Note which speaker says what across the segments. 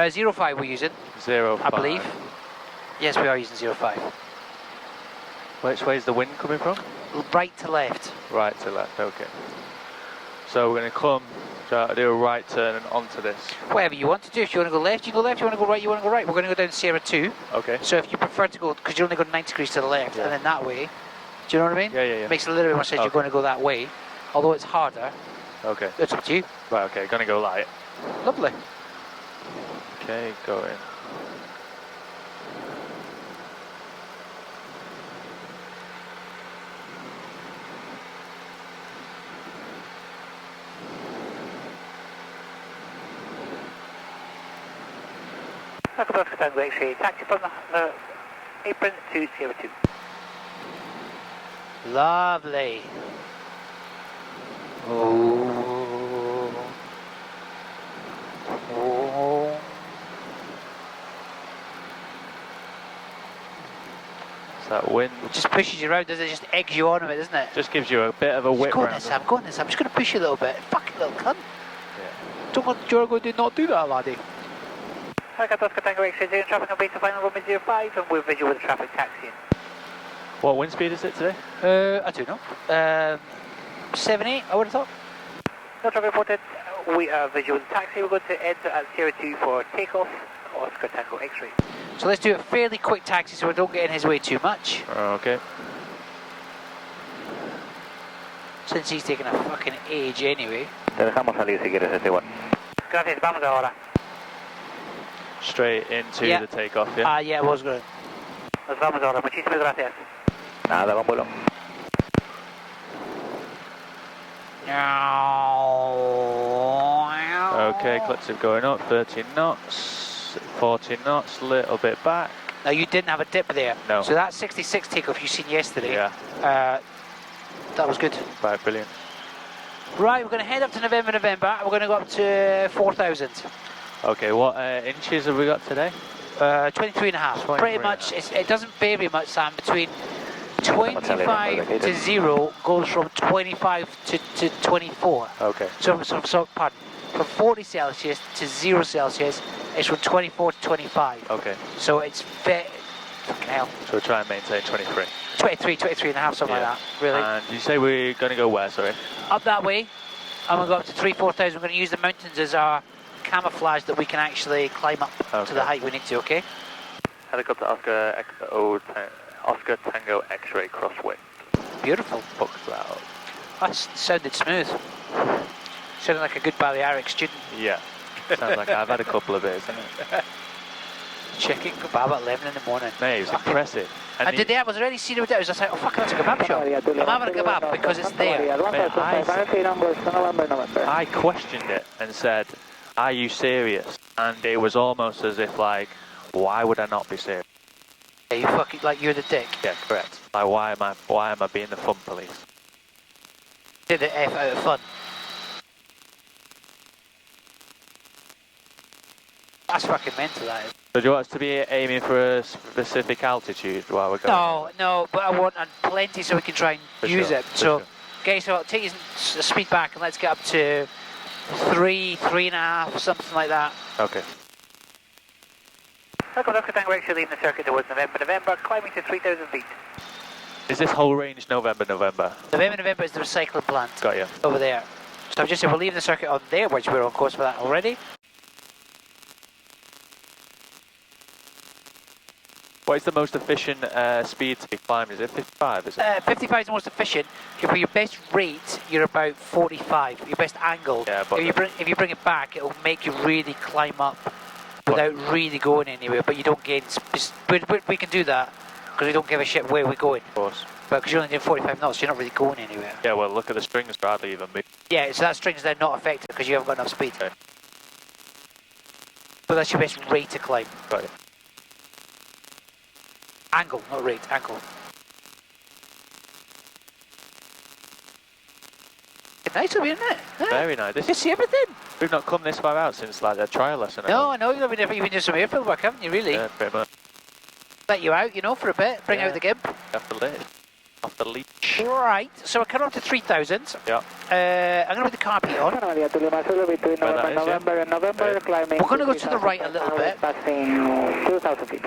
Speaker 1: 05 we're using.
Speaker 2: 05.
Speaker 1: I believe. Yes, we are using 05.
Speaker 2: Which way is the wind coming from?
Speaker 1: Right to left.
Speaker 2: Right to left, okay. So we're going to come, do a right turn and onto this.
Speaker 1: Whatever you want to do. If you want to go left, you go left. You want to go right, you want to go right. We're going to go down Sierra 2.
Speaker 2: Okay.
Speaker 1: So if you prefer to go, because you only go 90 degrees to the left, and then that way, do you know what I mean?
Speaker 2: Yeah.
Speaker 1: Makes a little bit more sense. You're going to go that way, although it's harder.
Speaker 2: Okay.
Speaker 1: It's up to you.
Speaker 2: Right, okay, going to go light.
Speaker 1: Lovely.
Speaker 2: Okay, going.
Speaker 3: Helicopter Tango X-ray, taxi from the apron to Sierra 2.
Speaker 1: Lovely. Oh. Oh.
Speaker 2: It's that wind.
Speaker 1: It just pushes you around, doesn't it? Just eggs you on a bit, doesn't it?
Speaker 2: Just gives you a bit of a whip
Speaker 1: Go on
Speaker 2: round.
Speaker 1: this, Sam. Go on this, Sam. I'm just going to push you a little bit. Fucking little cunt.
Speaker 2: Yeah.
Speaker 1: Don't want Jorgo to not do that, laddie.
Speaker 3: Helicopter Tango X-ray, traffic on base to final runway 05, and we're visual with the traffic taxiing.
Speaker 2: What wind speed is it today?
Speaker 1: I don't know. 7, 8, I would have thought.
Speaker 3: No traffic reported. We are visual with the taxi. We're going to enter at Sierra 2 for takeoff. Oscar Tango X-ray.
Speaker 1: So let's do a fairly quick taxi so we don't get in his way too much.
Speaker 2: Okay.
Speaker 1: Since he's taking a fucking age anyway.
Speaker 3: Te dejamos salir si quieres este one. Gracias, vamos ahora.
Speaker 2: Straight into the takeoff, yeah?
Speaker 1: Yeah, it was good.
Speaker 3: Nos vamos ahora. Muchísimas gracias. Nada, buen vuelo.
Speaker 2: Okay, clips are going up, 13 knots, 14 knots, little bit back.
Speaker 1: Now you didn't have a dip there.
Speaker 2: No.
Speaker 1: So that 66 takeoff you seen yesterday,
Speaker 2: Yeah.
Speaker 1: that was good.
Speaker 2: Right, brilliant.
Speaker 1: Right, we're going to head up to November. We're going to go up to 4,000.
Speaker 2: Okay, what inches have we got today?
Speaker 1: 23 and a half.
Speaker 2: 23
Speaker 1: Pretty
Speaker 2: and a
Speaker 1: much,
Speaker 2: half.
Speaker 1: It doesn't vary much, Sam, between 25 to 0 goes from 25 to 24.
Speaker 2: Okay.
Speaker 1: So pardon, from 40 Celsius to 0 Celsius, it's from 24 to 25.
Speaker 2: Okay.
Speaker 1: So it's fucking hell.
Speaker 2: So we'll try and maintain 23.
Speaker 1: 23 and a half, something like that, really.
Speaker 2: And you say we're going to go where, sorry?
Speaker 1: Up that way, I'm going to go up to 4,000. We're going to use the mountains as our camouflage that we can actually climb up to the height we need to, okay?
Speaker 2: Helicopter Oscar Tango X-ray crosswind.
Speaker 1: Beautiful.
Speaker 2: Book cloud.
Speaker 1: That sounded smooth. Sounded like a good Balearic student.
Speaker 2: Yeah. Sounds like I've had a couple of beers, hasn't it?
Speaker 1: Chicken kebab at 11 in the morning.
Speaker 2: Mate, it was impressive.
Speaker 1: And today I was already seeing it. I was just like, oh fuck, that's a kebab shop. I'm having a kebab because it's there.
Speaker 2: Mate, I questioned it and said, are you serious? And it was almost as if like, why would I not be serious?
Speaker 1: Yeah, you fucking, like you're the dick.
Speaker 2: Yeah, correct. Like, why am I being the fun police?
Speaker 1: Did the F out of fun. That's fucking mental, that is.
Speaker 2: So do you want us to be aiming for a specific altitude while we're going?
Speaker 1: No, but I want plenty so we can try and use it. So, okay, so I'll take your speed back and let's get up to 3.5, something like that.
Speaker 2: Okay.
Speaker 3: Helicopter Tango X-ray leaving the circuit towards November, climbing to 3,000 feet.
Speaker 2: Is this whole range November?
Speaker 1: November is the recycling plant.
Speaker 2: Got you.
Speaker 1: Over there. So I've just said we're leaving the circuit on there, which we're on course for that already.
Speaker 2: What is the most efficient speed to be climbed? Is it 55? Is it?
Speaker 1: 55 is the most efficient. For your best rate, you're about 45. Your best angle.
Speaker 2: Yeah, but
Speaker 1: if you bring it back, it'll make you really climb up without really going anywhere. But you don't gain. We can do that because we don't give a shit where we're going.
Speaker 2: Of course.
Speaker 1: But because you're only doing 45 knots, you're not really going anywhere.
Speaker 2: Yeah, well, look at the strings, hardly even move.
Speaker 1: Yeah, so that string's then not affected because you haven't got enough speed.
Speaker 2: Okay.
Speaker 1: But that's your best rate to climb.
Speaker 2: Got it.
Speaker 1: Angle, not rate, angle. It's nice of you, isn't it? Yeah.
Speaker 2: Very nice.
Speaker 1: You see everything.
Speaker 2: We've not come this far out since like a trial lesson.
Speaker 1: No, I know, you've been doing some airfield work, haven't you, really?
Speaker 2: Yeah, pretty much.
Speaker 1: Let you out, you know, for a bit, bring out the gimp.
Speaker 2: After late. the leash.
Speaker 1: Right, so we're coming up to 3,000.
Speaker 2: Yeah.
Speaker 1: I'm going to put the carpet on.
Speaker 3: Between November and November, climbing.
Speaker 1: We're going to go to the right a little bit.
Speaker 3: Passing 2,000 feet.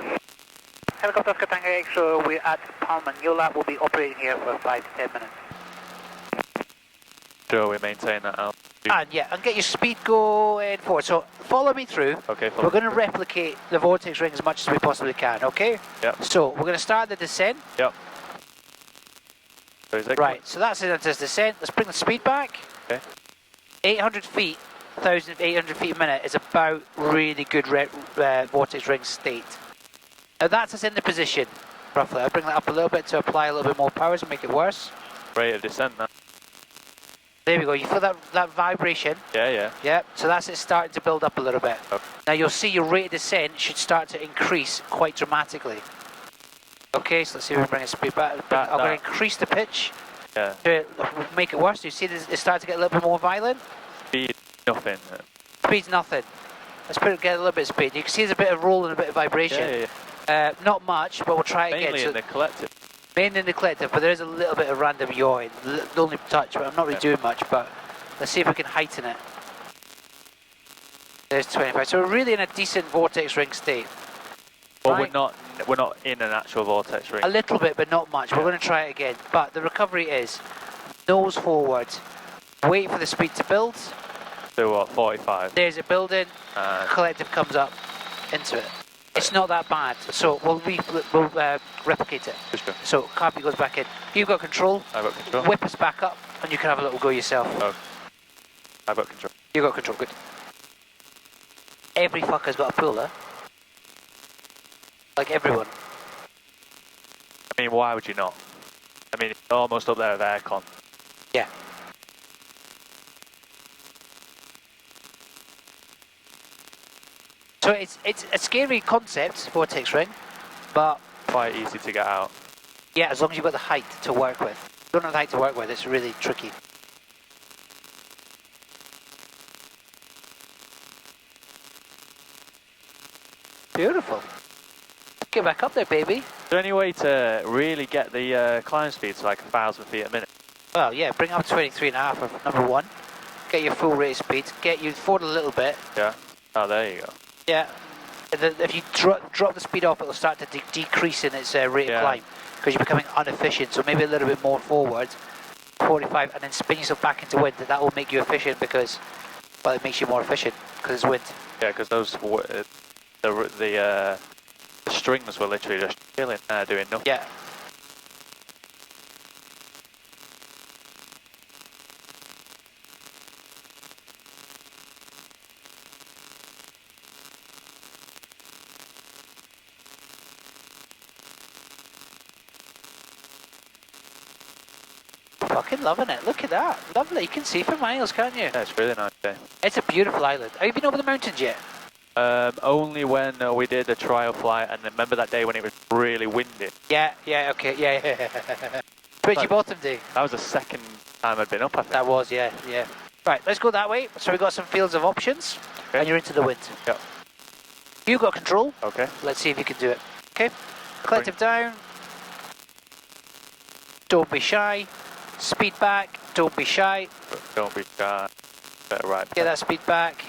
Speaker 3: Helicopter Tango Extra, we're at Palma. Your lab will be operating here for 5 to 10 minutes.
Speaker 2: Sure, we maintain that out.
Speaker 1: And yeah, and get your speed going forward. So follow me through.
Speaker 2: Okay,
Speaker 1: We're going to replicate the vortex ring as much as we possibly can, okay?
Speaker 2: Yep.
Speaker 1: So we're going to start the descent.
Speaker 2: Yep. So is it
Speaker 1: Right, so that's it, that's descent. Let's bring the speed back.
Speaker 2: Okay.
Speaker 1: 800 feet, 1,800 feet a minute is about really good vortex ring state. Now that's us in the position, roughly. I'll bring that up a little bit to apply a little bit more power to make it worse.
Speaker 2: Rate of descent now.
Speaker 1: There we go, you feel that vibration?
Speaker 2: Yeah, yeah.
Speaker 1: Yep, so that's it starting to build up a little bit.
Speaker 2: Okay.
Speaker 1: Now you'll see your rate of descent should start to increase quite dramatically. Okay, so let's see if we bring the speed back. I'm going to increase the pitch
Speaker 2: Yeah.
Speaker 1: to make it worse. You see it start to get a little bit more violent?
Speaker 2: Speed, nothing.
Speaker 1: Speed's nothing. Let's get a little bit of speed. You can see there's a bit of roll and a bit of vibration.
Speaker 2: Yeah, yeah.
Speaker 1: Not much, but we'll try it again.
Speaker 2: Mainly in the collective.
Speaker 1: Mainly in the collective, but there is a little bit of random yawing. Only touch, but I'm not really doing much, but let's see if we can heighten it. There's 25. So we're really in a decent vortex ring state.
Speaker 2: Well,
Speaker 1: Right.
Speaker 2: we're not in an actual vortex ring.
Speaker 1: A little bit, but not much. We're going to try it again. But the recovery is nose forward. Wait for the speed to build.
Speaker 2: So what, 45?
Speaker 1: There's it building.
Speaker 2: Uh,
Speaker 1: Collective comes up into it. It's not that bad. So we'll replicate it.
Speaker 2: Sure.
Speaker 1: So carpet goes back in. You've got control.
Speaker 2: I've got control.
Speaker 1: Whip us back up, and you can have a little go yourself.
Speaker 2: Oh. I've got control.
Speaker 1: You got control. Good. Every fucker's got a puller. Like everyone.
Speaker 2: I mean, why would you not? I mean, it's almost up there with aircon.
Speaker 1: Yeah. So it's a scary concept, vortex ring, but
Speaker 2: Quite easy to get out.
Speaker 1: yeah, as long as you've got the height to work with. If you don't have the height to work with, it's really tricky. Beautiful. Get back up there, baby.
Speaker 2: Is there any way to really get the climb speed to like 1,000 feet a minute?
Speaker 1: Well, yeah, bring up 23.5 for number one. Get your full rate of speed. Get you forward a little bit.
Speaker 2: Yeah. Oh, there you go.
Speaker 1: Yeah. If you drop the speed off, it'll start to decrease in its rate of climb because you're becoming inefficient. So maybe a little bit more forward, 45, and then spin yourself back into wind. That will make you efficient because, well, it makes you more efficient because it's wind.
Speaker 2: Yeah, because those the strings were literally just chilling there doing nothing.
Speaker 1: Yeah. Fucking loving it. Look at that. Lovely. You can see for miles, can't you?
Speaker 2: Yeah, it's really nice day.
Speaker 1: It's a beautiful island. Have you been over the mountains yet?
Speaker 2: Only when we did a trial flight, and remember that day when it was really windy?
Speaker 1: Yeah, okay, yeah. Twitchy bottom day.
Speaker 2: That was the second time I'd been up, I think.
Speaker 1: That was, yeah. Right, let's go that way. So we've got some fields of options, and you're into the wind.
Speaker 2: Yep.
Speaker 1: You've got control.
Speaker 2: Okay.
Speaker 1: Let's see if you can do it. Okay. Collective down. Don't be shy. Speed back. Don't be shy.
Speaker 2: Don't be shy. Better right.
Speaker 1: Get that speed back.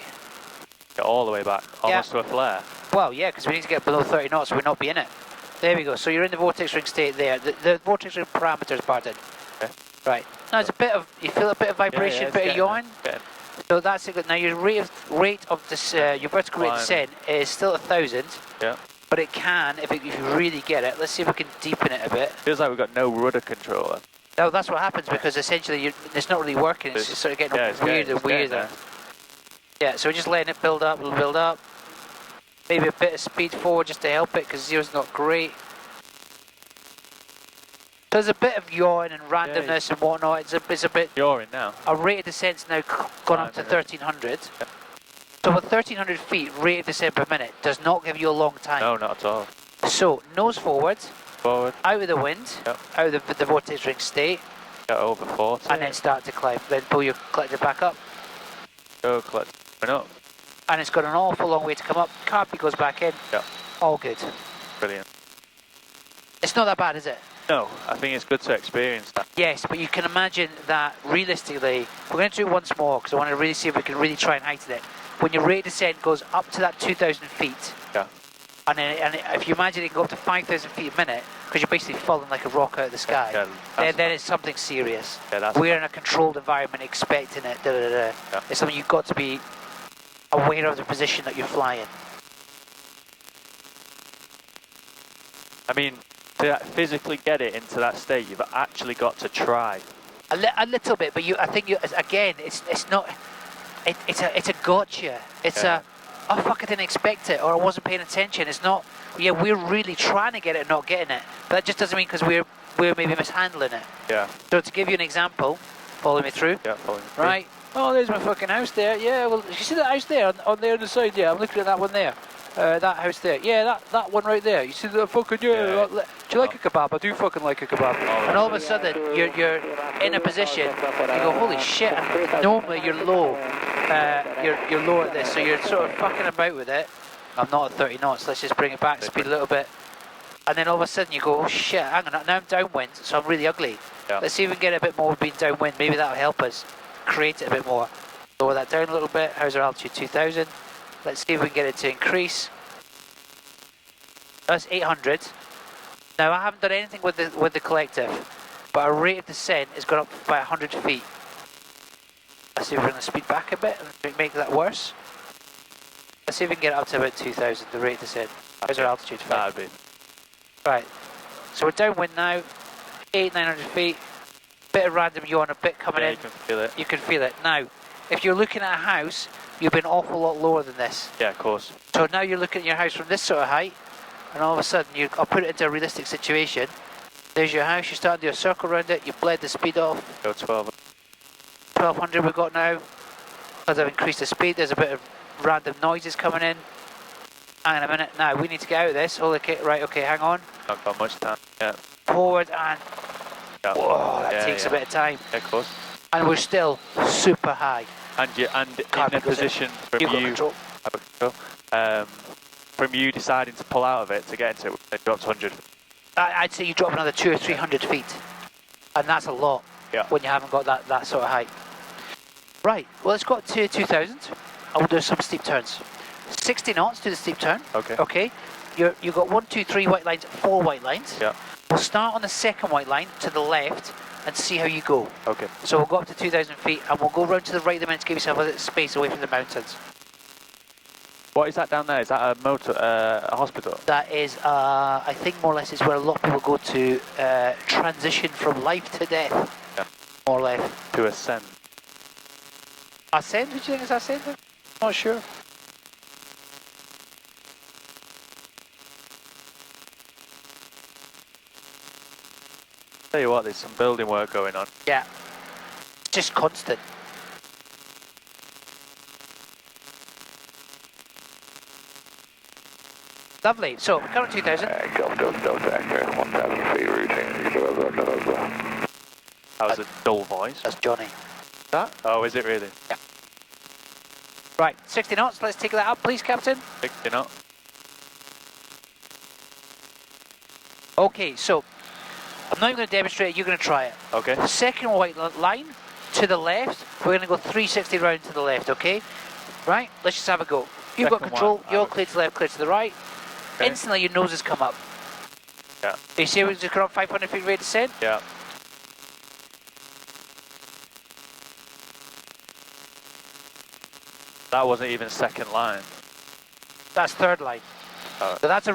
Speaker 2: Get all the way back, almost to a flare.
Speaker 1: Well, yeah, because we need to get below 30 knots, so we'll not be in it. There we go. So you're in the vortex ring state there. The vortex ring parameters, pardon.
Speaker 2: Okay.
Speaker 1: Right. Now it's a bit of, you feel a bit of vibration, bit of yawn. So that's it. Now your rate of this, your vertical rate of descent is still 1,000.
Speaker 2: Yeah.
Speaker 1: But it can, if you really get it. Let's see if we can deepen it a bit.
Speaker 2: Feels like we've got no rudder control.
Speaker 1: No, that's what happens because essentially it's not really working. It's just sort of getting weirder. Yeah, so we're just letting it build up. Maybe a bit of speed forward just to help it because zero's not great. So there's a bit of yawn and randomness and whatnot. It's a bit.
Speaker 2: You're in now.
Speaker 1: Our rate of descent's now gone up to 1,300.
Speaker 2: Yeah.
Speaker 1: So with 1,300 feet rate of descent per minute does not give you a long time.
Speaker 2: No, not at all.
Speaker 1: So nose forward.
Speaker 2: Forward.
Speaker 1: Out of the wind.
Speaker 2: Yep.
Speaker 1: Out of the vortex ring state.
Speaker 2: Get over 40.
Speaker 1: And then start to climb. Then pull your collector back up.
Speaker 2: Go collector up.
Speaker 1: And it's got an awful long way to come up. Carpet goes back in.
Speaker 2: Yep.
Speaker 1: All good.
Speaker 2: Brilliant.
Speaker 1: It's not that bad, is it?
Speaker 2: No, I think it's good to experience that.
Speaker 1: Yes, but you can imagine that realistically, we're going to do it once more because I want to really see if we can really try and heighten it. When your rate of descent goes up to that 2,000 feet,
Speaker 2: Yeah.
Speaker 1: and if you imagine it can go up to 5,000 feet a minute, because you're basically falling like a rock out of the sky, then it's something serious.
Speaker 2: Yeah,
Speaker 1: We're in a controlled environment expecting it.
Speaker 2: Yeah.
Speaker 1: It's something you've got to be aware of the position that you're flying.
Speaker 2: I mean, to physically get it into that state, you've actually got to try.
Speaker 1: A little bit, but I think again, it's not. It's a gotcha. It's
Speaker 2: Yeah.
Speaker 1: oh fuck, I didn't expect it, or I wasn't paying attention. It's not. Yeah, we're really trying to get it, and not getting it. But that just doesn't mean because we're maybe mishandling it.
Speaker 2: Yeah.
Speaker 1: So to give you an example, follow me through.
Speaker 2: Yeah, following through.
Speaker 1: Right. Oh, there's my fucking house there. Yeah. Well, you see that house there on there on the side? Yeah, I'm looking at that one there. That house there. Yeah, that one right there. You see that fucking
Speaker 2: Yeah.
Speaker 1: do you like a kebab? I do fucking like a kebab. And all of a sudden, you're in a position. You go, holy shit! And normally you're low. You're low at this, so you're sort of fucking about with it. I'm not at 30 knots. Let's just bring it back, speed a little bit. And then all of a sudden you go, oh shit! Hang on, now I'm downwind, so I'm really ugly.
Speaker 2: Yeah.
Speaker 1: Let's see if we can get a bit more being downwind. Maybe that'll help us create it a bit more. Lower that down a little bit. How's our altitude? 2,000. Let's see if we can get it to increase. That's 800. Now I haven't done anything with the collective, but our rate of descent has gone up by 100 feet. Let's see if we're going to speed back a bit and make that worse. Let's see if we can get it up to about 2,000, the rate of descent. How's our altitude?
Speaker 2: That'd be.
Speaker 1: Right, so we're downwind now, 900 feet, bit of random yawn, a bit coming
Speaker 2: Yeah,
Speaker 1: in.
Speaker 2: you can feel it.
Speaker 1: You can feel it. Now, if you're looking at a house, you'll be an awful lot lower than this.
Speaker 2: Yeah, of course.
Speaker 1: So now you're looking at your house from this sort of height, and all of a sudden, I'll put it into a realistic situation. There's your house, you start to do a circle around it, you bled the speed off.
Speaker 2: Go 12.
Speaker 1: 1200 we've got now. Because I've increased the speed, there's a bit of random noises coming in. Hang on a minute, now we need to get out of this. Right, okay, hang on.
Speaker 2: Not got much time. Yeah.
Speaker 1: Forward and,
Speaker 2: Yeah.
Speaker 1: whoa, that takes a bit of time.
Speaker 2: Yeah, of course.
Speaker 1: And we're still super high.
Speaker 2: And in a position from
Speaker 1: You've got
Speaker 2: you,
Speaker 1: control.
Speaker 2: from you deciding to pull out of it to get into it, it drops 100.
Speaker 1: I'd say you drop another 200 or 300 feet. And that's a lot when you haven't got that sort of height. Right, well let's go up to 2,000 and we'll do some steep turns. 60 knots to the steep turn.
Speaker 2: Okay.
Speaker 1: Okay. You've got 1, 2, 3 white lines, 4 white lines.
Speaker 2: Yeah.
Speaker 1: We'll start on the second white line to the left and see how you go.
Speaker 2: Okay.
Speaker 1: So we'll go up to 2,000 feet and we'll go round to the right a minute to give yourself a little space away from the mountains.
Speaker 2: What is that down there? Is that a hospital?
Speaker 1: That is, I think more or less is where a lot of people go to transition from life to death.
Speaker 2: Yeah.
Speaker 1: More or less.
Speaker 2: To ascend.
Speaker 1: Ascend? Would you think it's ascend? Not sure.
Speaker 2: Tell you what, there's some building work going on.
Speaker 1: Yeah. It's just constant. Lovely. So, we're current 2,000.
Speaker 2: That was a dull voice.
Speaker 1: That's Johnny.
Speaker 2: That? Oh, is it really?
Speaker 1: Yeah. Right, 60 knots. Let's take that up, please, Captain.
Speaker 2: 60 knots.
Speaker 1: Okay, so I'm not even going to demonstrate it. You're going to try it.
Speaker 2: Okay.
Speaker 1: The second white line to the left. We're going to go 360 round to the left. Okay. Right. Let's just have a go. You've got
Speaker 2: Second
Speaker 1: control.
Speaker 2: one,
Speaker 1: You're clear to the left, clear to the right.
Speaker 2: Okay.
Speaker 1: Instantly, your nose has come up.
Speaker 2: Yeah.
Speaker 1: You see, we're just going up 500 feet rate of descent.
Speaker 2: Yeah. That wasn't even second line.
Speaker 1: That's third line.
Speaker 2: Oh.
Speaker 1: So that's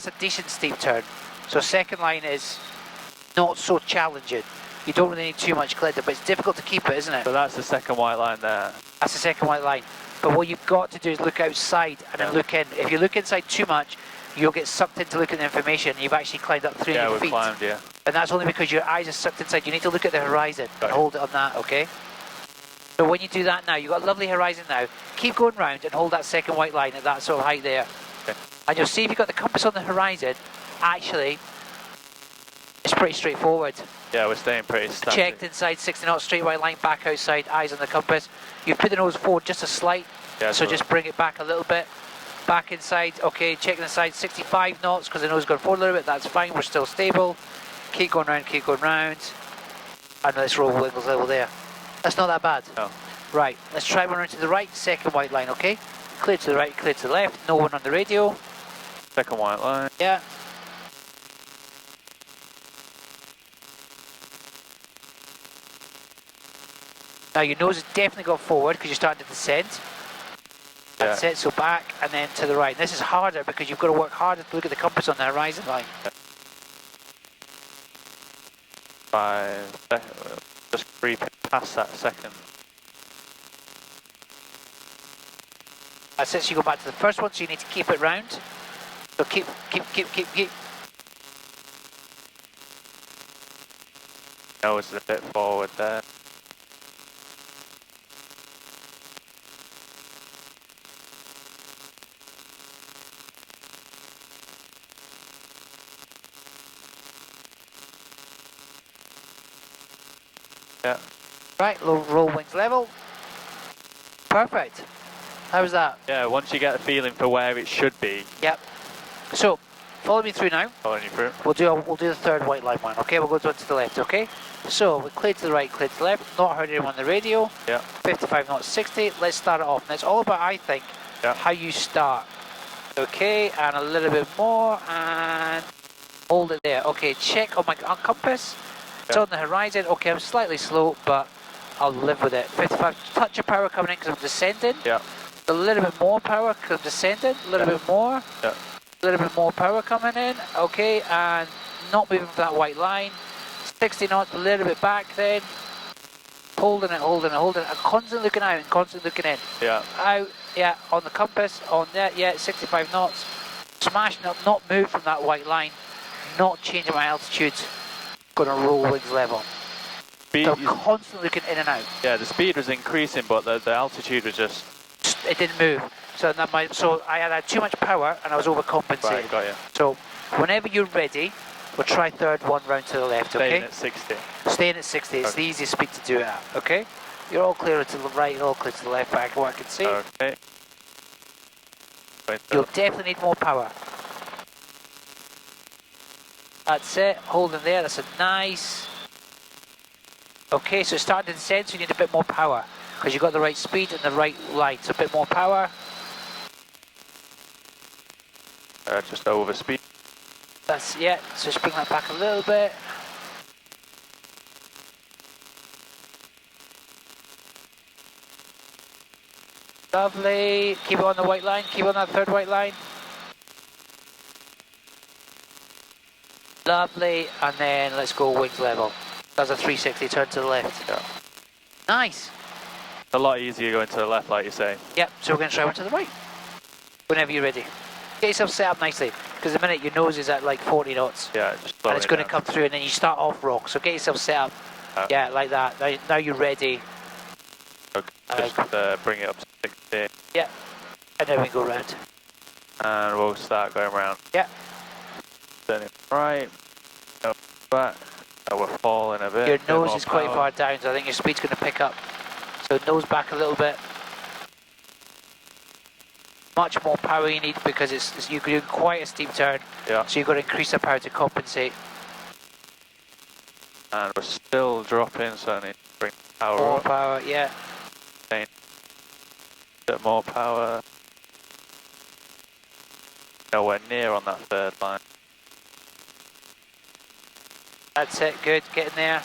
Speaker 1: a decent steep turn. So second line is not so challenging. You don't really need too much glitter, but it's difficult to keep it, isn't it?
Speaker 2: So that's the second white line there.
Speaker 1: That's the second white line. But what you've got to do is look outside and then look in. If you look inside too much, you'll get sucked into looking at the information. You've actually climbed up 300
Speaker 2: Yeah, we've
Speaker 1: feet.
Speaker 2: climbed, yeah.
Speaker 1: And that's only because your eyes are sucked inside. You need to look at the horizon and hold it on that, okay? So when you do that now, you've got a lovely horizon now. Keep going round and hold that second white line at that sort of height there.
Speaker 2: Okay.
Speaker 1: And you'll see if you've got the compass on the horizon, actually, it's pretty straightforward.
Speaker 2: Yeah, we're staying pretty static.
Speaker 1: Checked inside, 60 knots, straight white line, back outside, eyes on the compass. You put the nose forward just a slight,
Speaker 2: Yeah,
Speaker 1: so
Speaker 2: so
Speaker 1: just bring it back a little bit. Back inside, okay, checking the side, 65 knots, because the nose has gone forward a little bit, that's fine, we're still stable. Keep going round, keep going round. And let's roll wingles level there. That's not that bad.
Speaker 2: No.
Speaker 1: Right, let's try one around to the right, second white line, okay? Clear to the right, clear to the left, no one on the radio.
Speaker 2: Second white line.
Speaker 1: Yeah. Now your nose has definitely got forward because you're starting to descend. That's it, so back and then to the right. This is harder because you've got to work harder to look at the compass on the horizon line.
Speaker 2: 5 seconds. Just creeping past that second.
Speaker 1: That's it, so you go back to the first one, so you need to keep it round. So keep.
Speaker 2: Nose is a bit forward there. Yeah.
Speaker 1: Right, roll wings level. Perfect. How's that?
Speaker 2: Yeah, once you get a feeling for where it should be,
Speaker 1: Yep. So, follow me through now.
Speaker 2: following you through.
Speaker 1: We'll do the third white line one, okay? We'll go to the left, okay? So, we clear to the right, clear to the left, not heard anyone on the radio.
Speaker 2: Yeah.
Speaker 1: 55 knots, 60. Let's start it off. And it's all about, I think, how you start. Okay, and a little bit more, and hold it there. Okay, check on my compass. It's on the horizon. Okay, I'm slightly slow, but I'll live with it. 55, touch of power coming in because I'm descending.
Speaker 2: Yeah.
Speaker 1: A little bit more power because I'm descending. A little bit more.
Speaker 2: Yeah.
Speaker 1: A little bit more power coming in. Okay, and not moving from that white line. 60 knots, a little bit back then. Holding it, holding it, holding it. And constantly looking out and constantly looking in.
Speaker 2: Yeah.
Speaker 1: Out, yeah, on the compass, on there, yeah, 65 knots. Smashing up, not move from that white line. Not changing my altitude. Gonna roll wings level.
Speaker 2: Speed,
Speaker 1: So constantly looking in and out.
Speaker 2: yeah, the speed was increasing, but the altitude was just...
Speaker 1: It didn't move. So I had too much power and I was overcompensating.
Speaker 2: Right, got you.
Speaker 1: So whenever you're ready, we'll try third one round to the left, okay?
Speaker 2: Staying at 60.
Speaker 1: Staying at 60, it's the easiest speed to do it at, okay? You're all clear to the right, you're all clear to the left, back, what I can see.
Speaker 2: Okay.
Speaker 1: You'll definitely need more power. That's it, holding there, that's a nice... Okay, so starting to descend, so you need a bit more power. Because you've got the right speed and the right line, so a bit more power.
Speaker 2: Just over speed.
Speaker 1: That's, yeah, so just bring that back a little bit. Lovely, keep it on the white line, keep on that third white line. Lovely, and then let's go wings level. That's a 360, turn to the left.
Speaker 2: Yeah.
Speaker 1: Nice.
Speaker 2: It's a lot easier going to the left, like you say.
Speaker 1: Yep, so we're going to try one to the right. Whenever you're ready. Get yourself set up nicely, because the minute your nose is at like 40 knots.
Speaker 2: Yeah, just
Speaker 1: And it's going to come through and then you start off rock, so get yourself set up. Yeah, like that. Now you're ready.
Speaker 2: Okay, just bring it up to 60.
Speaker 1: Yeah, and then we go round.
Speaker 2: And we'll start going around.
Speaker 1: Yeah.
Speaker 2: Turning right, go back. Oh, we're falling a bit.
Speaker 1: Your
Speaker 2: Bit
Speaker 1: nose
Speaker 2: more
Speaker 1: is quite
Speaker 2: power.
Speaker 1: far down, so I think your speed's going to pick up. So nose back a little bit. Much more power you need because you're doing quite a steep turn.
Speaker 2: Yeah.
Speaker 1: So you've got to increase the power to compensate.
Speaker 2: And we're still dropping, so I need to bring power
Speaker 1: More
Speaker 2: up.
Speaker 1: power, yeah.
Speaker 2: Bit more power. Nowhere near on that third line.
Speaker 1: That's it, good, get in there.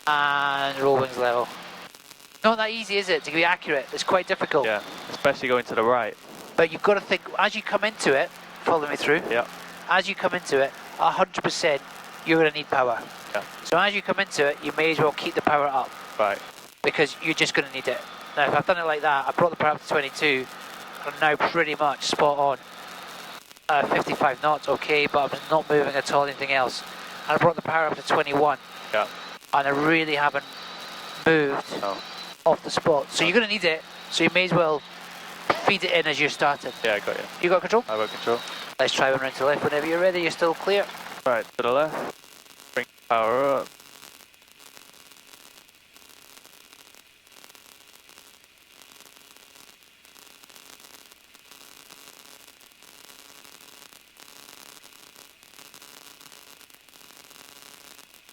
Speaker 1: And roll wings level. Not that easy, is it, to be accurate? It's quite difficult.
Speaker 2: Yeah, especially going to the right.
Speaker 1: But you've got to think, as you come into it, follow me through.
Speaker 2: Yeah.
Speaker 1: As you come into it, 100% you're going to need power.
Speaker 2: Yeah.
Speaker 1: So as you come into it, you may as well keep the power up.
Speaker 2: Right.
Speaker 1: Because you're just going to need it. Now, if I've done it like that, I brought the power up to 22, I'm now pretty much spot on. 55 knots, okay, but I'm not moving at all anything else. And I brought the power up to 21.
Speaker 2: Yeah.
Speaker 1: And I really haven't moved off the spot. So you're going to need it, so you may as well feed it in as you're starting.
Speaker 2: Yeah, I got you.
Speaker 1: You got control?
Speaker 2: I got control.
Speaker 1: Let's try one round to the left whenever you're ready, you're still clear.
Speaker 2: Right, to the left. Bring power up.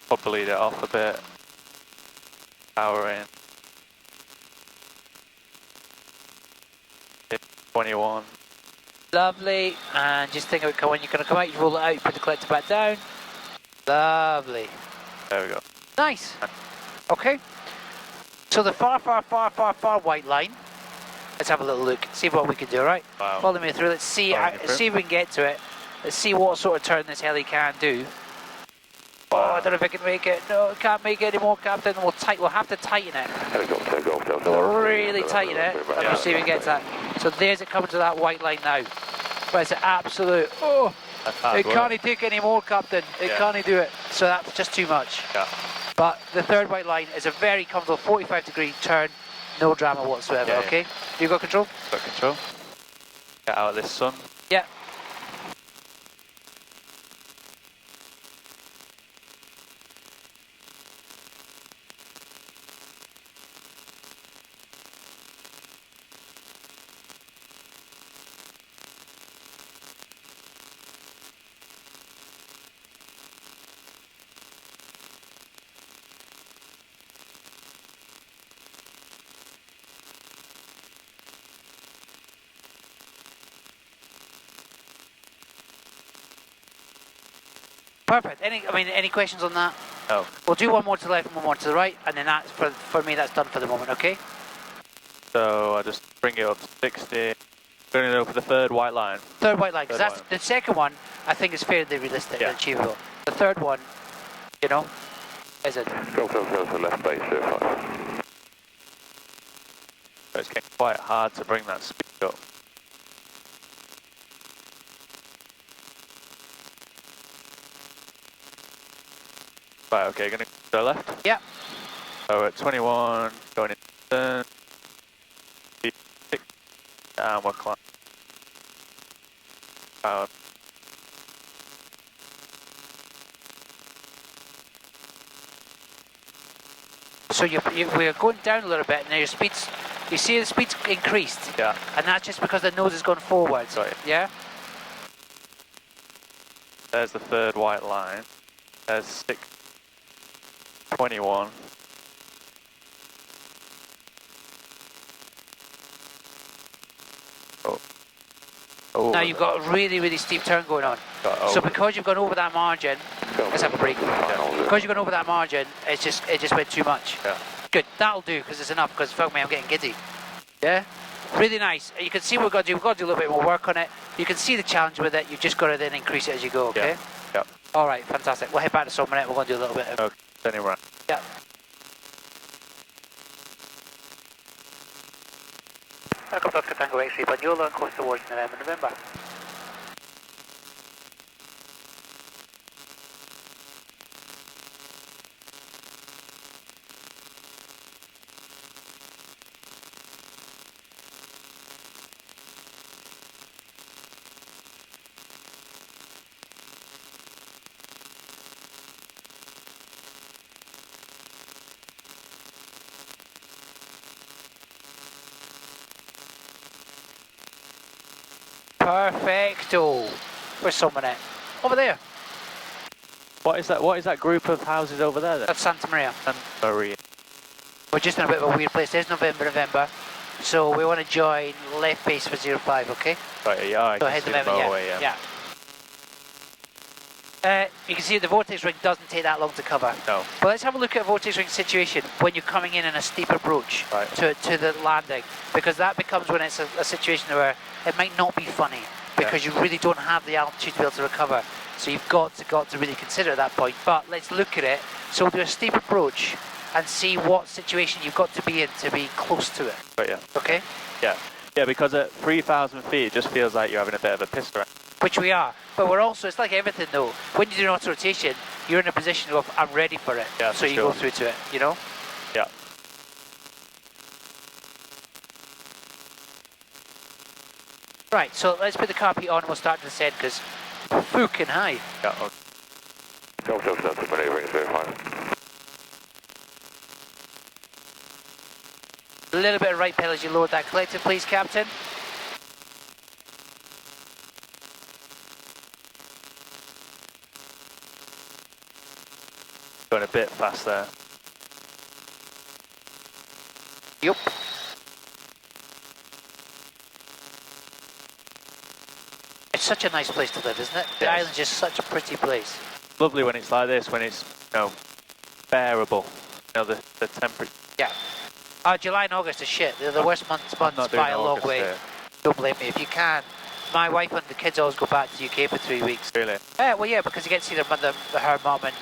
Speaker 2: Probably lead it off a bit. Power in. 21.
Speaker 1: Lovely. And just think of it, when you're going to come out, you roll it out, you put the collector back down. Lovely.
Speaker 2: There we go.
Speaker 1: Nice. Okay. So the far white line. Let's have a little look, see what we can do, right?
Speaker 2: Wow.
Speaker 1: Follow me through, let's see see if we can get to it. Let's see what sort of turn this heli can do. Oh, I don't know if I can make it. No, I can't make it anymore, Captain. We'll have to tighten it.
Speaker 4: Helicopter, Golf Delta.
Speaker 1: We'll really tighten it, and we'll see if we can get to that. So there's it coming to that white line now. But it's an absolute, it can't take any more, Captain. It can't do it. So that's just too much.
Speaker 2: Yeah.
Speaker 1: But the third white line is a very comfortable 45-degree turn, no drama whatsoever, okay? You got control?
Speaker 2: Got control. Get out of this sun.
Speaker 1: Yeah. Perfect. Any questions on that?
Speaker 2: No.
Speaker 1: We'll do one more to the left and one more to the right, and then that's for me. That's done for the moment. Okay.
Speaker 2: So I just bring it up to 60. Bring it over the third white line.
Speaker 1: Third white line, because
Speaker 2: Third
Speaker 1: that's
Speaker 2: white.
Speaker 1: the second one. I think is fairly realistic and achievable. The third one, you know, is it?
Speaker 4: Golf Delta, left base 05.
Speaker 2: So it's getting quite hard to bring that speed up. Right, okay, gonna go left?
Speaker 1: Yeah.
Speaker 2: So at 21, going in turn. And we're climbing.
Speaker 1: So we're going down a little bit, and now your speeds. You see the speed's increased.
Speaker 2: Yeah.
Speaker 1: And that's just because the nose has gone forwards.
Speaker 2: Right.
Speaker 1: Yeah.
Speaker 2: There's the third white line. There's 621. Oh.
Speaker 1: Now you've got a really steep turn going on. So because you've gone over that margin, let's have a break. Because you've gone over that margin, it just went too much.
Speaker 2: Yeah.
Speaker 1: Good, that'll do because it's enough. Because fuck me, I'm getting giddy. Yeah. Really nice. You can see what we've got to do. We've got to do a little bit more work on it. You can see the challenge with it. You've just got to then increase it as you go. Okay.
Speaker 2: Yeah. Yep.
Speaker 1: All right. Fantastic. We'll head back to Son Bonet. We're going to do a little bit of.
Speaker 2: Okay. Turning around.
Speaker 1: Yeah. Helicopter Oscar Tango X-ray, Banyola, course towards November. Perfecto. Where's Son Bonet? Over there.
Speaker 2: What is that? What is that group of houses over there then?
Speaker 1: That's Santa Maria.
Speaker 2: Santa Maria.
Speaker 1: We're just in a bit of a weird place. There's November. So we want to join left base for 05, okay?
Speaker 2: Right, yeah, I
Speaker 1: So
Speaker 2: can
Speaker 1: head
Speaker 2: see the
Speaker 1: November,
Speaker 2: motorway,
Speaker 1: yeah. You can see the vortex ring doesn't take that long to cover.
Speaker 2: No.
Speaker 1: But let's have a look at a vortex ring situation when you're coming in a steep approach to the landing, because that becomes when it's a situation where it might not be funny because you really don't have the altitude to be able to recover. So you've got to really consider at that point. But let's look at it. So we'll do a steep approach and see what situation you've got to be in to be close to it.
Speaker 2: Right, yeah.
Speaker 1: Okay?
Speaker 2: Yeah. Yeah, because at 3,000 feet, it just feels like you're having a bit of a piss around.
Speaker 1: Which we are. But we're also, it's like everything though. When you do an auto rotation, you're in a position of, I'm ready for it.
Speaker 2: Yeah,
Speaker 1: so you go through to it, you know?
Speaker 2: Yeah.
Speaker 1: Right, so let's put the carpet on and we'll start to descend because fucking high.
Speaker 2: Yeah, okay.
Speaker 4: Golf Delta, maneuvering 05.
Speaker 1: A little bit of right pedal as you load that collector, please, Captain.
Speaker 2: Going a bit fast there.
Speaker 1: Yup. It's such a nice place to live, isn't it? The
Speaker 2: Yes.
Speaker 1: island's just such a pretty place.
Speaker 2: Lovely when it's like this, when it's, you know, bearable. You know, the temperature.
Speaker 1: Yeah. July and August are shit. They're the worst months
Speaker 2: not doing
Speaker 1: by a long
Speaker 2: August
Speaker 1: way.
Speaker 2: here.
Speaker 1: Don't blame me if you can. My wife and the kids always go back to the UK for 3 weeks.
Speaker 2: Really?
Speaker 1: Well, yeah, because you get to see her mum and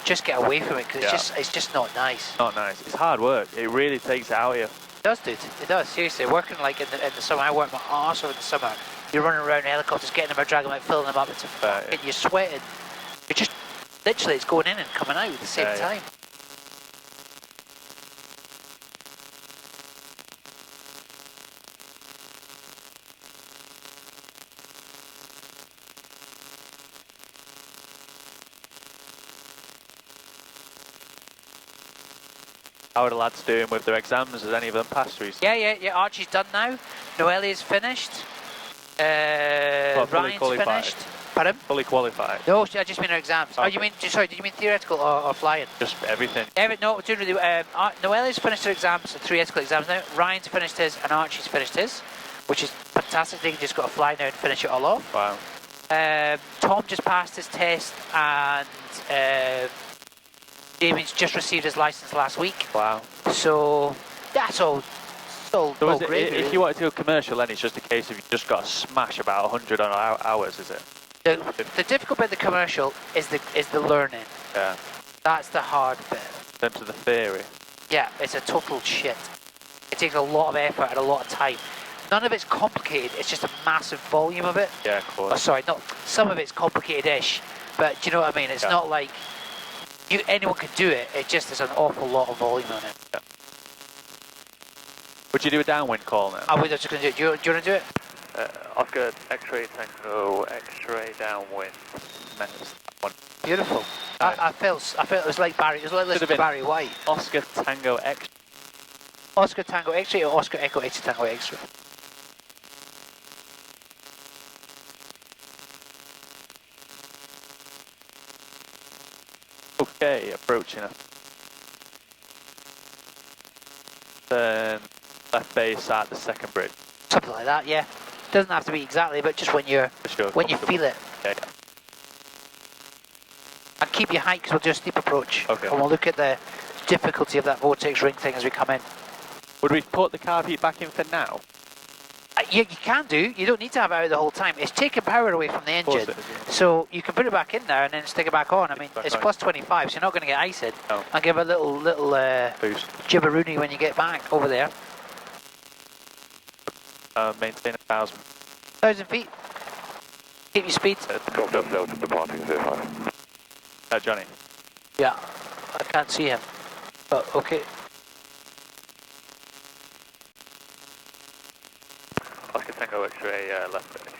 Speaker 1: just get away from it because
Speaker 2: Yeah.
Speaker 1: it's just not nice.
Speaker 2: Not nice. It's hard work. It really takes it out of you.
Speaker 1: It does, dude. It does. Seriously, working like in the summer, I work my arse off in the summer. You're running around in helicopters, getting them out, dragging them out, filling them up. It's fucking, you're sweating. You're just literally, it's going in and coming out at the same time.
Speaker 2: How are the lads doing with their exams? Has any of them passed recently?
Speaker 1: Yeah. Archie's done now. Noelia's finished.
Speaker 2: Well, fully
Speaker 1: Ryan's
Speaker 2: qualified.
Speaker 1: finished. Pardon?
Speaker 2: Fully qualified.
Speaker 1: No, I just mean her exams.
Speaker 2: Okay.
Speaker 1: Oh, you mean? Sorry, did you mean theoretical or flying?
Speaker 2: Just everything.
Speaker 1: No, doing really. Noelia's finished her exams, theoretical exams now. Ryan's finished his, and Archie's finished his, which is fantastic. They just got to fly now and finish it all off.
Speaker 2: Wow.
Speaker 1: Tom just passed his test, and Damien's just received his license last week.
Speaker 2: Wow.
Speaker 1: So that's all.
Speaker 2: So is it,
Speaker 1: great,
Speaker 2: if
Speaker 1: really.
Speaker 2: you wanted to go commercial, then it's just a case of you just got to smash about 100 on hours, is it?
Speaker 1: The difficult bit of the commercial is the learning.
Speaker 2: Yeah.
Speaker 1: That's the hard bit.
Speaker 2: Then to the theory.
Speaker 1: Yeah, it's a total shit. It takes a lot of effort and a lot of time. None of it's complicated, it's just a massive volume of it.
Speaker 2: Yeah, of course.
Speaker 1: Oh, sorry, not some of it's complicated-ish, but do you know what I mean? It's not like anyone can do it, it just is an awful lot of volume on it.
Speaker 2: Yeah. Would you do a downwind call now?
Speaker 1: Are we just going to do it? Do you want to do it?
Speaker 2: Oscar X-ray Tango, X-ray downwind. Minutes. One.
Speaker 1: Beautiful.
Speaker 2: Right.
Speaker 1: I felt it was like Barry. It was like listening to Barry White.
Speaker 2: Oscar Tango X.
Speaker 1: Oscar Tango X-ray or Oscar Echo X Tango X-ray?
Speaker 2: Okay, approaching us. Then left base at the second bridge.
Speaker 1: Something like that, yeah. Doesn't have to be exactly, but just when you
Speaker 2: For sure.
Speaker 1: when you feel it.
Speaker 2: Okay.
Speaker 1: And keep your height because we'll do a steep approach.
Speaker 2: Okay.
Speaker 1: And we'll look at the difficulty of that vortex ring thing as we come in.
Speaker 2: Would we put the carb heat back in for now?
Speaker 1: You can do. You don't need to have it out the whole time. It's taking power away from the engine.
Speaker 2: Of course it is, yeah.
Speaker 1: So you can put it back in there and then stick it back on. I mean,
Speaker 2: Back
Speaker 1: it's
Speaker 2: on.
Speaker 1: plus 25, so you're not going to get iced.
Speaker 2: No.
Speaker 1: And give a little
Speaker 2: Boost.
Speaker 1: jibberoonie when you get back over there.
Speaker 2: Maintain 1,000.
Speaker 1: 1,000 feet. Keep your speed.
Speaker 4: Golf Delta departing 05.
Speaker 2: Johnny.
Speaker 1: Yeah, I can't see him. But okay.
Speaker 2: Oscar Tango X-ray left base.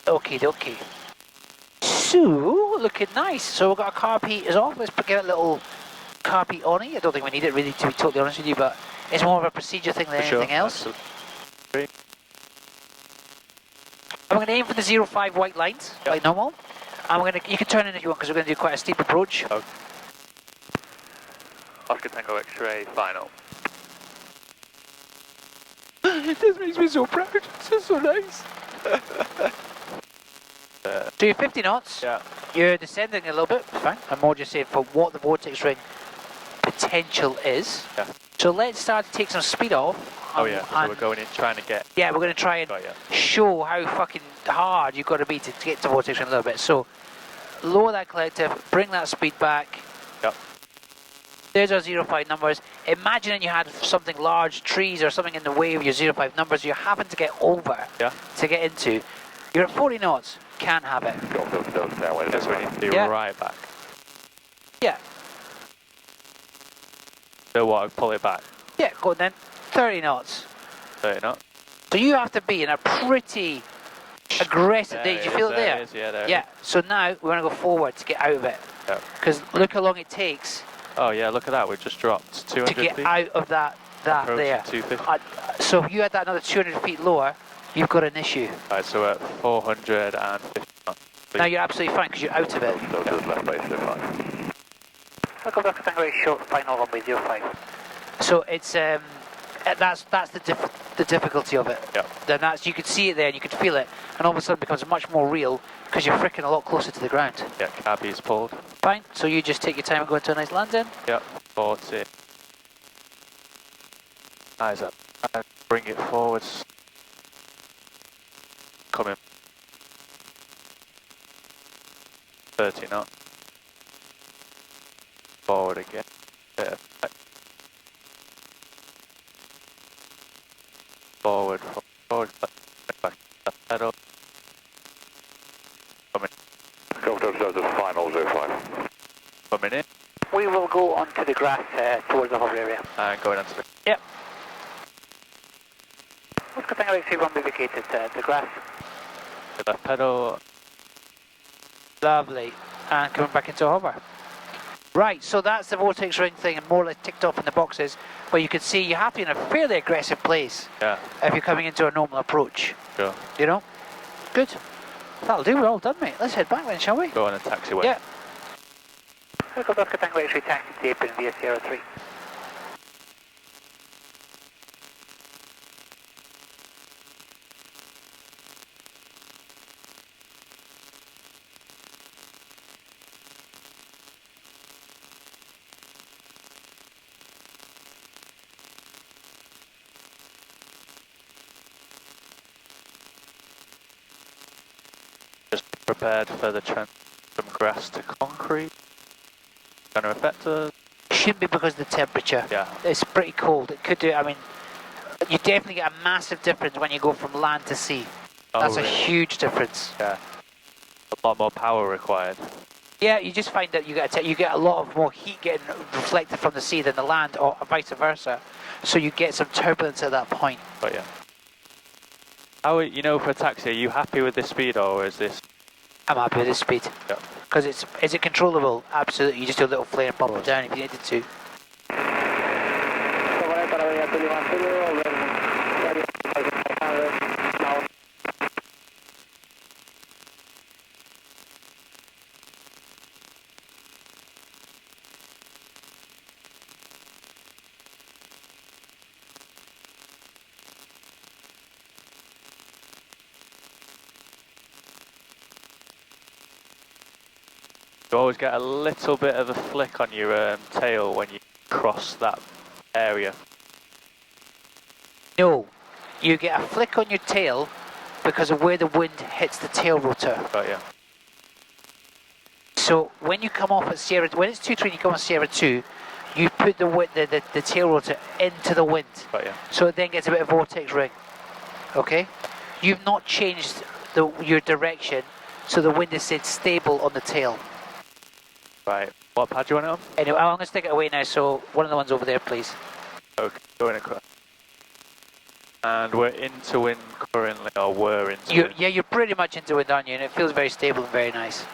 Speaker 1: Okie dokie. So, looking nice. So we've got our carb heat is off. Let's give it a little carb heat on it. I don't think we need it really, to be totally honest with you, but it's more of a procedure thing than anything else.
Speaker 2: Absolutely.
Speaker 1: I'm going to aim for the 05 white lines, like normal. And we're going to, you can turn in if you want, because we're going to do quite a steep approach.
Speaker 2: Okay. Oscar Tango X-ray final.
Speaker 1: This makes me so proud. This is so nice. So you're 50 knots.
Speaker 2: Yeah.
Speaker 1: You're descending a little bit. Fine. I'm more just saying for what the vortex ring potential is.
Speaker 2: Yeah.
Speaker 1: So let's start to take some speed off.
Speaker 2: Oh yeah, so we're going in trying to get...
Speaker 1: Yeah, we're going to try and
Speaker 2: Got ya.
Speaker 1: show how fucking hard you've got to be to get to vortex ring a little bit. So lower that collective, bring that speed back.
Speaker 2: Yep.
Speaker 1: There's our 05 numbers. Imagining you had something large, trees or something in the way of your 05 numbers you're having to get over to get into. You're at 40 knots. Can't have it.
Speaker 4: Golf Delta downwind
Speaker 2: That's what we need to do
Speaker 1: Yeah.
Speaker 2: right back.
Speaker 1: Yeah.
Speaker 2: So what, pull it back?
Speaker 1: Yeah, go on then. 30 knots.
Speaker 2: 30 knots.
Speaker 1: So you have to be in a pretty aggressive day. Did you feel it there?
Speaker 2: It is, yeah, there
Speaker 1: Yeah,
Speaker 2: it is.
Speaker 1: so now we want to go forward to get out of it.
Speaker 2: Yeah.
Speaker 1: Because look how long it takes
Speaker 2: Oh yeah, look at that, we've just dropped 200
Speaker 1: to get
Speaker 2: feet.
Speaker 1: out of that
Speaker 2: Approaching
Speaker 1: there.
Speaker 2: 250.
Speaker 1: So if you had that another 200 feet lower, you've got an issue.
Speaker 2: Right, so we're at 450 knots.
Speaker 1: Now you're absolutely fine because you're out of it.
Speaker 4: So just left base 05.
Speaker 3: Helicopter Tango short final runway 05.
Speaker 1: So it's that's the difficulty of it.
Speaker 2: Yeah.
Speaker 1: Then that's, you could see it there and you could feel it, and all of a sudden it becomes much more real because you're freaking a lot closer to the ground.
Speaker 2: Yeah, cabby's pulled.
Speaker 1: Fine. So you just take your time and go into a nice landing.
Speaker 2: Yep, 40. Eyes up. And bring it forwards. Coming. 30 knots. Forward again. Bit of back. Forward, forward, back, pedal. Coming,
Speaker 4: Helicopter Student final 05.
Speaker 2: coming in,
Speaker 3: We will go onto the grass towards the hover area.
Speaker 2: and going onto the...
Speaker 1: Yep.
Speaker 3: Oscar Tango X-ray runway vacated the grass.
Speaker 2: left pedal.
Speaker 1: Lovely. And coming back into a hover. Right, so that's the vortex ring thing and more or less ticked off in the boxes, where you can see you have to be in a fairly aggressive place
Speaker 2: Yeah,
Speaker 1: if you're coming into a normal approach.
Speaker 2: sure.
Speaker 1: You know? Good. That'll do, we're all done, mate. Let's head back then, shall we?
Speaker 2: Go on a taxiway.
Speaker 1: Yeah.
Speaker 3: Helicopter Oscar Tango X-ray taxi to apron via Sierra 3.
Speaker 2: Just prepared for the trend from grass to concrete. Going to affect us.
Speaker 1: Shouldn't be because of the temperature.
Speaker 2: Yeah,
Speaker 1: It's pretty cold. It could do, I mean, you definitely get a massive difference when you go from land to sea.
Speaker 2: Oh,
Speaker 1: That's
Speaker 2: really?
Speaker 1: a huge difference.
Speaker 2: Yeah. A lot more power required.
Speaker 1: Yeah, you just find that you get a lot of more heat getting reflected from the sea than the land, or vice versa. So you get some turbulence at that point.
Speaker 2: But yeah. How, you know, for a taxi, are you happy with this speed, or is this...
Speaker 1: I'm happy with this speed.
Speaker 2: Yeah.
Speaker 1: Because is it controllable? Absolutely. You just do a little flare and pop it down if you needed to.
Speaker 2: You always get a little bit of a flick on your tail when you cross that area.
Speaker 1: No, you get a flick on your tail because of where the wind hits the tail rotor.
Speaker 2: But yeah,
Speaker 1: So when you come off at Sierra, when it's 2-3 and you come on Sierra 2, you put the tail rotor into the wind.
Speaker 2: but yeah.
Speaker 1: So it then gets a bit of vortex ring. Okay? You've not changed your direction, so the wind is stayed stable on the tail.
Speaker 2: Right. What pad do you want it on?
Speaker 1: Anyway, I'm going to stick it away now, so one of the ones over there, please.
Speaker 2: Okay, going across. And we're into wind currently, or were into wind.
Speaker 1: Yeah, you're pretty much into wind, aren't you? And it feels very stable and very nice.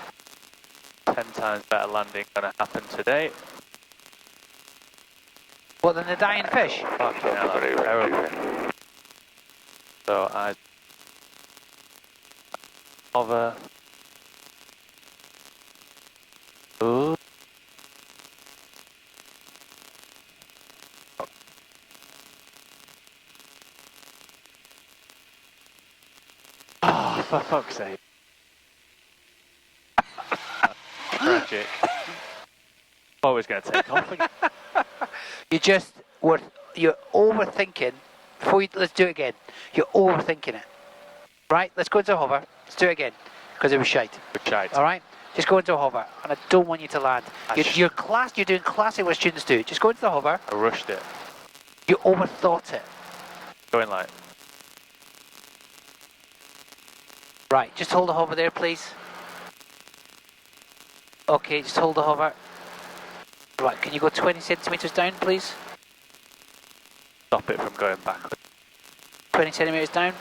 Speaker 2: 10 times better landing gonna happen today.
Speaker 1: What, than the dying fish?
Speaker 2: Fucking hell, that's terrible. So I hover. Ooh. Oh, for fuck's sake. Tragic. Thought it was going to take off again.
Speaker 1: You're overthinking. Let's do it again. You're overthinking it. Right, let's go into a hover. Let's do it again, because it was shite.
Speaker 2: Shite.
Speaker 1: All right, just go into a hover, and I don't want you to land. You're doing classic what students do. Just go into the hover.
Speaker 2: I rushed it.
Speaker 1: You overthought it.
Speaker 2: Going like.
Speaker 1: Right, just hold the hover there, please. Okay, just hold the hover. Right, can you go 20 centimeters down, please?
Speaker 2: stop it from going backwards.
Speaker 1: 20 centimetres down.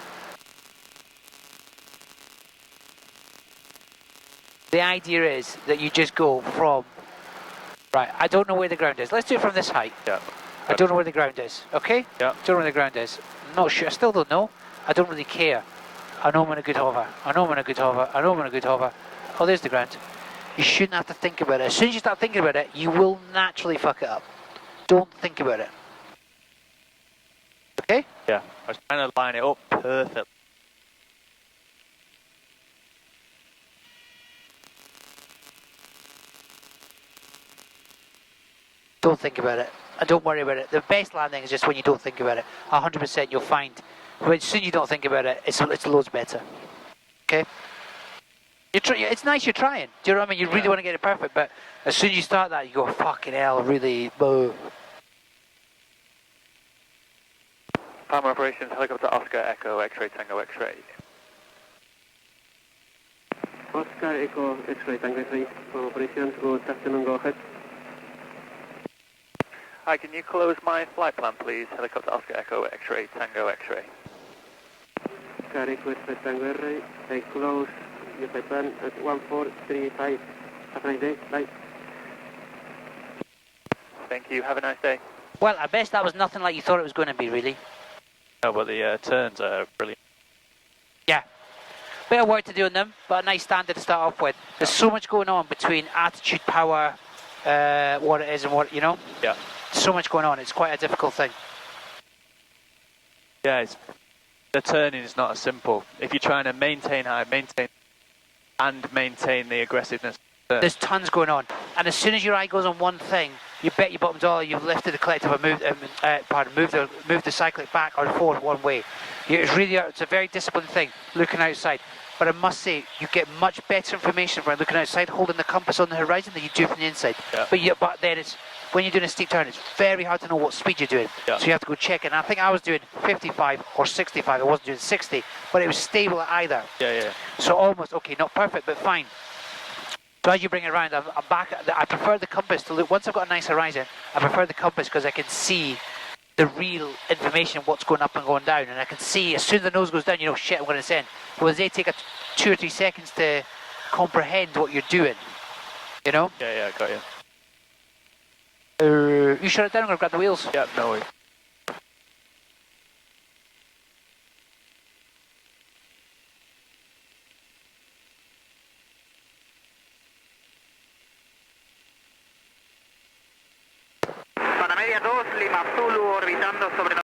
Speaker 1: The idea is that you just go from, right, I don't know where the ground is. Let's do it from this height.
Speaker 2: Yeah.
Speaker 1: I don't know where the ground is, okay?
Speaker 2: Yeah.
Speaker 1: Don't know where the ground is. Not sure, I still don't know. I don't really care. I know I'm on a good hover. I know I'm on a good hover. I know I'm on a good hover. Oh, there's the ground. You shouldn't have to think about it. As soon as you start thinking about it, you will naturally fuck it up. Don't think about it. Okay?
Speaker 2: Yeah. I was trying to line it up perfectly.
Speaker 1: Don't think about it. And don't worry about it. The best landing is just when you don't think about it. 100% you'll find. When as soon as you don't think about it, it's loads better. Okay? It's nice you're trying. Do you know what I mean? You really want to get it perfect, but as soon as you start that, you go, fucking hell, really, boo.
Speaker 3: Farm operations, helicopter Oscar, Echo, X-ray, Tango, X-ray.
Speaker 5: Oscar, Echo, X-ray, Tango, X-ray. Farm operations, good afternoon, go ahead.
Speaker 3: Hi, can you close my flight plan, please? Helicopter Oscar, Echo, X-ray, Tango, X-ray.
Speaker 5: Oscar, Echo, X-ray, Tango, X-ray. I close your flight plan at 1435. Have a nice day. Bye.
Speaker 3: Thank you, have a nice day.
Speaker 1: Well, I bet that was nothing like you thought it was going to be, really.
Speaker 2: No, but the turns are brilliant.
Speaker 1: Yeah. Bit of work to do on them, but a nice standard to start off with. There's so much going on between attitude, power, what it is and what, you know?
Speaker 2: Yeah.
Speaker 1: So much going on, it's quite a difficult thing.
Speaker 2: Yeah, the turning is not as simple. If you're trying to maintain height, maintain the aggressiveness.
Speaker 1: There's tons going on, and as soon as your eye goes on one thing, you bet your bottom dollar you've lifted the collective or moved the cyclic back or forward one way. It's a very disciplined thing, looking outside. But I must say, you get much better information from looking outside, holding the compass on the horizon than you do from the inside.
Speaker 2: Yeah.
Speaker 1: But then when you're doing a steep turn, it's very hard to know what speed you're doing.
Speaker 2: Yeah.
Speaker 1: So you have to go check it. And I think I was doing 55 or 65. I wasn't doing 60, but it was stable at either.
Speaker 2: Yeah.
Speaker 1: So almost, okay, not perfect, but fine. So as you bring it around, I'm back. I prefer the compass to look. Once I've got a nice horizon, I prefer the compass because I can see the real information, what's going up and going down, and I can see as soon as the nose goes down, you know, shit, I'm going to descend. Whereas they take 2 or 3 seconds to comprehend what you're doing. You know?
Speaker 2: Yeah, got you.
Speaker 1: You shut it down. I'm going to grab the wheels.
Speaker 2: Yeah, no worries.
Speaker 3: Panamedia 2, Lima Zulu, orbitando sobre